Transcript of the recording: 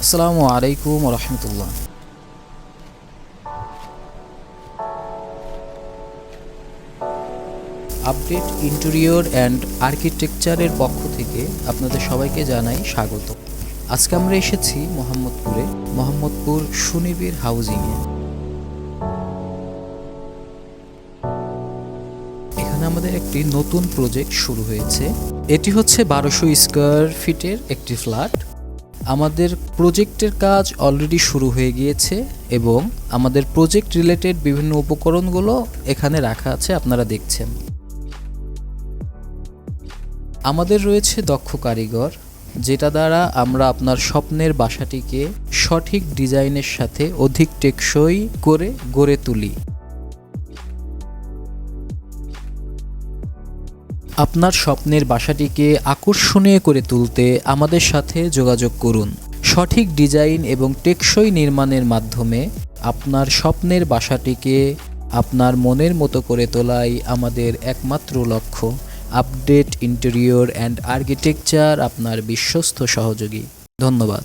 আসসালামু আলাইকুম রহমতুল্লাহ। Update interior and আর্কিটেকচারের পক্ষ থেকে আপনাদের সবাইকে জানাই স্বাগত। আজকে আমরা এসেছি মোহাম্মদপুর সুনিবিড় হাউজিংয়ে। এখানে আমাদের একটি নতুন প্রজেক্ট শুরু হয়েছে। এটি হচ্ছে 1200 স্কোয়ার ফিটের একটি ফ্ল্যাট। আমাদের প্রজেক্টের কাজ অলরেডি শুরু হয়ে গিয়েছে এবং আমাদের প্রজেক্ট রিলেটেড বিভিন্ন উপকরণগুলো এখানে রাখা আছে, আপনারা দেখছেন। আমাদের রয়েছে দক্ষ কারিগর, যেটা দ্বারা আমরা আপনার স্বপ্নের বাসাটিকে সঠিক ডিজাইনের সাথে অধিক টেকসই করে গড়ে তুলি। আপনার স্বপ্নের বাসাটিকে আকর্ষণীয় করে তুলতে আমাদের সাথে যোগাযোগ করুন। সঠিক ডিজাইন এবং টেকসই নির্মাণের মাধ্যমে আপনার স্বপ্নের বাসাটিকে আপনার মনের মতো করে তোলাই আমাদের একমাত্র লক্ষ্য। আপডেট ইন্টেরিয়র অ্যান্ড আর্কিটেকচার আপনার বিশ্বস্ত সহযোগী। ধন্যবাদ।